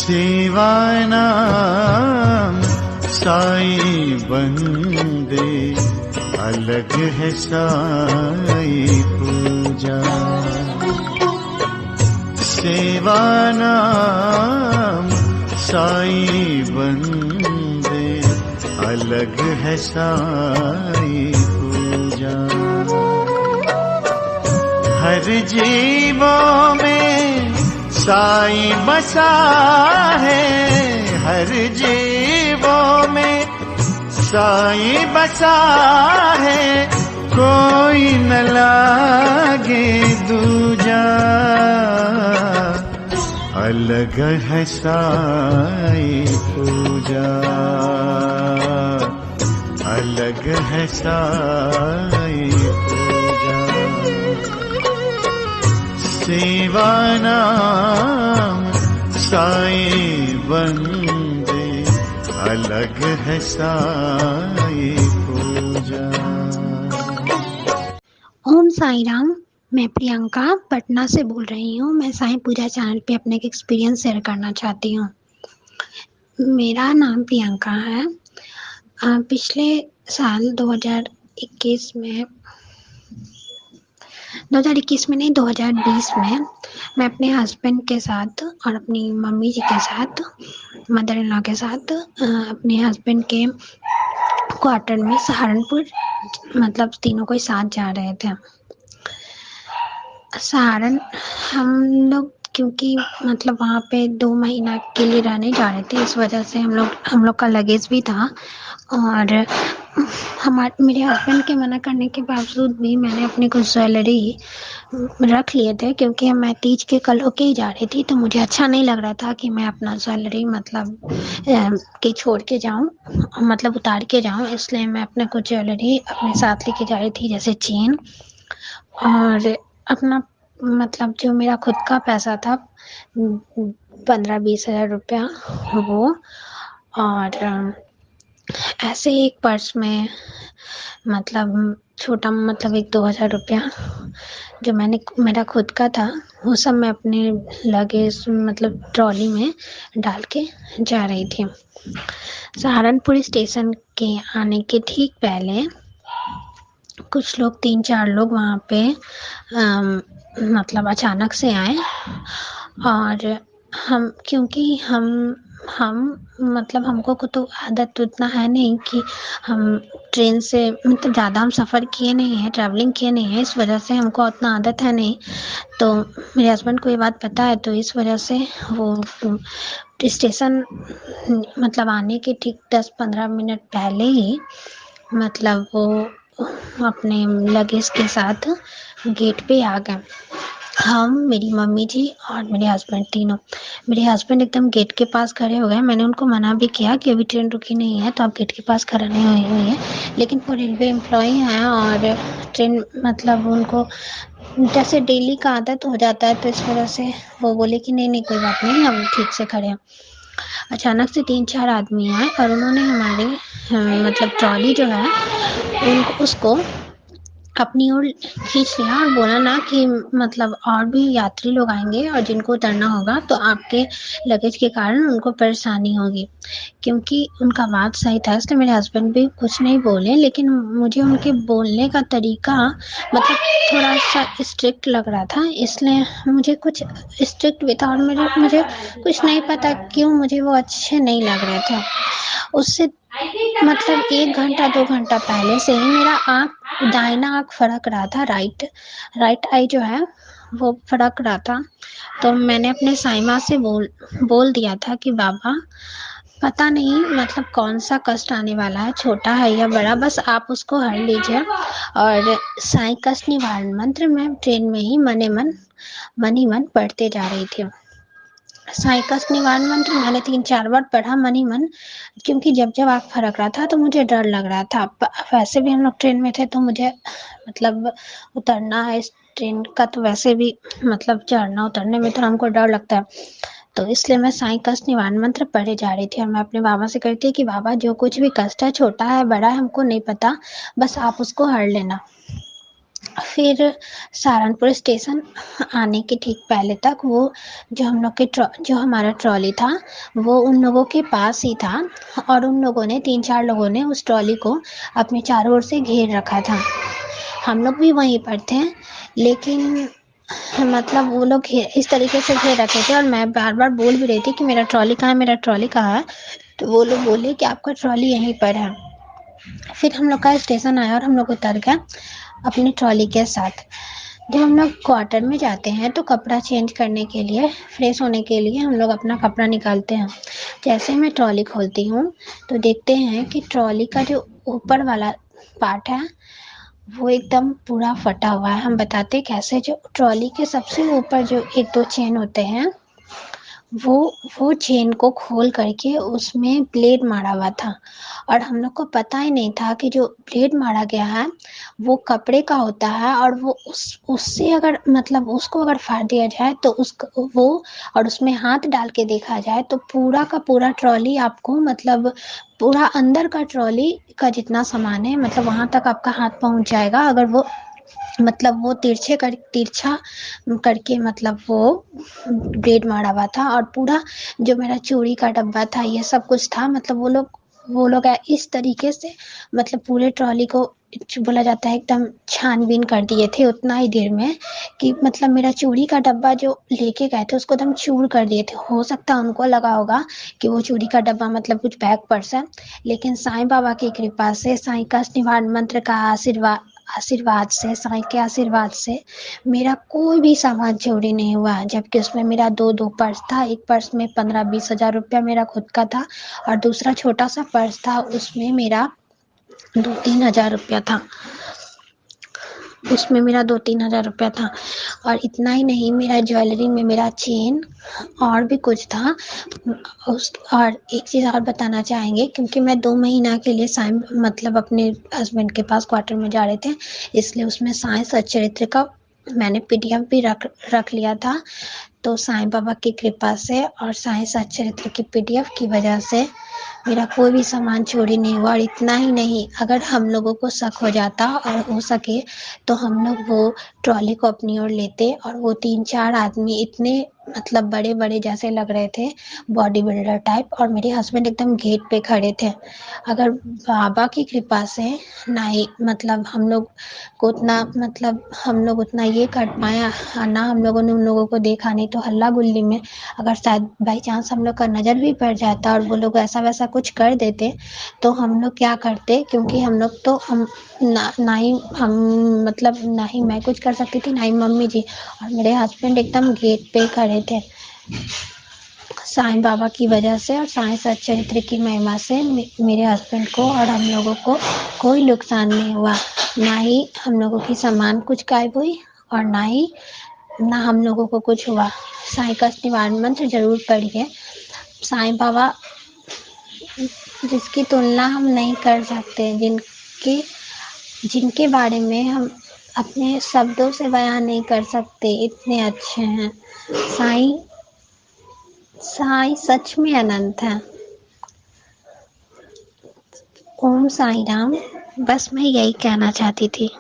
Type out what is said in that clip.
सेवानाम साई बंदे, अलग है साई पूजा। सेवानाम साई बंदे, अलग है साई पूजा। हर जीवों में साई बसा है, हर जीवों में साई बसा है, कोई न लागे दूजा। अलग है साई पूजा, अलग है साई पूजा। सेवानाम साई बंदे, अलग है साई पूजा। ओम साई राम। मैं प्रियंका पटना से बोल रही हूँ। मैं साईं पूजा चैनल पे अपने एक एक्सपीरियंस शेयर करना चाहती हूँ। मेरा नाम प्रियंका है। पिछले साल 2021 में 2021 में नहीं 2020 में मैं अपने हस्बैंड के साथ और अपनी मम्मी जी के साथ, मदर इन लॉ के साथ अपने हस्बैंड के क्वार्टर में सहारनपुर, मतलब तीनों को साथ जा रहे थे सहारन। हम लोग क्योंकि मतलब वहाँ पे 2 महीना के लिए रहने जा रहे थे, इस वजह से हम लोग का लगेज भी था। और मेरे हस्बैंड के मना करने के बावजूद भी मैंने अपनी कुछ ज्वेलरी रख लिए थे, क्योंकि मैं तीज के कल होके ही जा रही थी, तो मुझे अच्छा नहीं लग रहा था कि मैं अपना ज्वेलरी मतलब कि छोड़ के जाऊं, मतलब उतार के जाऊं। इसलिए मैं अपना कुछ ज्वेलरी अपने साथ लेके जा रही थी, जैसे चेन और अपना मतलब जो मेरा खुद का पैसा था 15-20 हज़ार रुपया वो, और ऐसे एक पर्स में मतलब छोटा मतलब 1-2 हज़ार रुपया जो मेरा खुद का था, वो सब मैं अपने लगेज मतलब ट्रॉली में डाल के जा रही थी। सहारनपुर स्टेशन के आने के ठीक पहले कुछ लोग 3-4 लोग वहाँ पे मतलब अचानक से आए, और क्योंकि हम मतलब हमको को तो आदत उतना है नहीं कि हम ट्रेन से मतलब ज़्यादा हम सफ़र किए नहीं हैं, ट्रैवलिंग किए नहीं हैं, इस वजह से हमको उतना आदत है नहीं। तो मेरे हस्बैंड को ये बात पता है, तो इस वजह से वो स्टेशन मतलब आने के ठीक 10-15 मिनट पहले ही मतलब वो अपने लगेज के साथ गेट पे आ गए। हम, मेरी मम्मी जी और मेरे हस्बैंड तीनों। मेरे हस्बैंड एकदम गेट के पास खड़े हो गए। मैंने उनको मना भी किया कि अभी ट्रेन रुकी नहीं है, तो आप गेट के पास खड़े नहीं हुई है, लेकिन वो रेलवे एम्प्लॉई हैं और ट्रेन मतलब उनको जैसे डेली का आदत हो जाता है, तो इस वजह से वो बोले कि नहीं कोई बात नहीं, हम ठीक से खड़े हैं। अचानक से 3-4 आदमी आए और उन्होंने हमारी मतलब ट्रॉली जो है उसको अपनी ओर खींच लिया और बोला ना कि मतलब और भी यात्री लोग आएंगे और जिनको उतरना होगा, तो आपके लगेज के कारण उनको परेशानी होगी। क्योंकि उनका बात सही था, इसलिए मेरे हस्बैंड भी कुछ नहीं बोले, लेकिन मुझे उनके बोलने का तरीका मतलब थोड़ा सा स्ट्रिक्ट लग रहा था, इसलिए मुझे कुछ स्ट्रिक्ट भी था और मुझे कुछ नहीं पता क्यों मुझे वो अच्छे नहीं लग रहे थे। उससे मतलब 1 घंटा 2 घंटा पहले से ही मेरा दाहिना आँख फड़क रहा था, राइट आई जो है वो फड़क रहा था। तो मैंने अपने साईं माँ से बोल दिया था कि बाबा पता नहीं मतलब कौन सा कष्ट आने वाला है, छोटा है या बड़ा, बस आप उसको हर लीजिए। और साईं कष्ट निवारण मंत्र मैं ट्रेन में ही मन ही मन पढ़ते जा रही थी। साईं कष्ट निवारण मंत्र मैंने 3-4 बार पढ़ा मन ही मन, क्योंकि जब आँख फड़क रहा था तो मुझे डर लग रहा था। वैसे भी हम लोग ट्रेन में थे, तो मुझे मतलब उतरना है इस ट्रेन का, तो वैसे भी मतलब चढ़ना उतरने में तो हमको डर लगता है, तो इसलिए मैं साईं कष्ट निवारण मंत्र पढ़े जा रही थी। और मैं अपने बाबा से कहती कि बाबा जो कुछ भी कष्ट है, छोटा है बड़ा है हमको नहीं पता, बस आप उसको हर लेना। फिर सहारनपुर स्टेशन आने के ठीक पहले तक वो जो हमारा ट्रॉली था वो उन लोगों के पास ही था, और उन लोगों ने 3-4 लोगों ने उस ट्रॉली को अपने चारों ओर से घेर रखा था। हम लोग भी वहीं पर थे, लेकिन मतलब वो लोग इस तरीके से घेर रखे थे, और मैं बार बार बोल भी रही थी कि मेरा ट्रॉली कहाँ है, मेरा ट्रॉली कहाँ है। तो वो लोग बोले कि आपका ट्रॉली यहीं पर है। फिर हम लोग का स्टेशन आया और हम लोग उतर गए अपनी ट्रॉली के साथ। जब हम लोग क्वार्टर में जाते हैं तो कपड़ा चेंज करने के लिए, फ्रेश होने के लिए हम लोग अपना कपड़ा निकालते हैं। जैसे मैं ट्रॉली खोलती हूँ तो देखते हैं कि ट्रॉली का जो ऊपर वाला पार्ट है वो एकदम पूरा फटा हुआ है। हम बताते कैसे, जो ट्रॉली के सबसे ऊपर जो 1-2 चेन होते हैं वो वो चेन को खोल करके उसमें ब्लेड मारा हुआ था, और हम लोग को पता ही नहीं था कि जो ब्लेड मारा गया है वो कपड़े का होता है, और वो उससे अगर मतलब उसको अगर फाड़ दिया जाए तो वो और उसमें हाथ डाल के देखा जाए तो पूरा का पूरा ट्रॉली आपको मतलब पूरा अंदर का ट्रॉली का जितना सामान है मतलब वहां तक आपका हाथ पहुंच जाएगा, अगर वो मतलब वो तिरछा करके मतलब वो ब्लेड मारा हुआ था। और पूरा जो मेरा चूड़ी का डब्बा था ये सब कुछ था, मतलब वो लोग इस तरीके से मतलब पूरे ट्रॉली को बोला जाता है एकदम छानबीन कर दिए थे उतना ही देर में, कि मतलब मेरा चूड़ी का डब्बा जो लेके गए थे उसको एकदम चूर कर दिए थे। हो सकता है उनको लगा होगा कि वो चूड़ी का डब्बा मतलब कुछ बैग पर्स है, लेकिन साईं बाबा की कृपा से, साईं का निवारण मंत्र का आशीर्वाद से, साईं के आशीर्वाद से मेरा कोई भी सामान चोरी नहीं हुआ। जबकि उसमें मेरा दो पर्स था, एक पर्स में 15-20 हजार रुपया मेरा खुद का था, और दूसरा छोटा सा पर्स था उसमें मेरा 2-3 हजार रुपया था। उसमें मेरा 2-3 हजार रुपया था। और इतना ही नहीं, मेरा ज्वेलरी में मेरा चेन और भी कुछ था। और एक चीज़ और बताना चाहेंगे, क्योंकि मैं 2 महीना के लिए साइंस मतलब अपने हस्बैंड के पास क्वार्टर में जा रहे थे, इसलिए उसमें साइंस और चरित्र का मैंने पीडीएफ भी रख लिया था। तो साईं बाबा की कृपा से और साइंस और चरित्र की पीडीएफ की वजह से मेरा कोई भी सामान चोरी नहीं हुआ। और इतना ही नहीं, अगर हम लोगों को शक हो जाता और हो सके तो हम लोग वो ट्रॉली को अपनी ओर लेते, और वो 3-4 आदमी इतने मतलब बड़े बड़े जैसे लग रहे थे, बॉडी बिल्डर टाइप, और मेरे हस्बैंड एकदम गेट पे खड़े थे। अगर बाबा की कृपा से नहीं मतलब हम लोग को उतना मतलब हम लोग उतना ये कर पाया, ना हम लोगों ने उन लोगों को देखा, नहीं तो हल्ला गुल्ली में अगर शायद बाई चांस हम लोग का नज़र भी पड़ जाता और वो लोग ऐसा वैसा कुछ कर देते तो हम लोग क्या करते, क्योंकि हम लोग तो हम ना ही हम मतलब ना ही मैं कुछ कर सकती थी, ना ही मम्मी जी, और मेरे हस्बैंड एकदम गेट पे खड़े थे। साईं बाबा की वजह से और साईं सच्चरित्र की महिमा से मेरे हस्बैंड को और हम लोगों को कोई नुकसान नहीं हुआ। ना ही हम लोगों की सामान कुछ गायब हुई, और ना हम लोगों को कुछ हुआ। साईं का निवारण मंत्र जरूर पढ़िए। साईं बाबा जिसकी तुलना हम नहीं कर सकते, जिनके बारे में हम अपने शब्दों से बयान नहीं कर सकते, इतने अच्छे हैं। साईं साईं सच में अनंत है। ओम साईं राम। बस मैं यही कहना चाहती थी।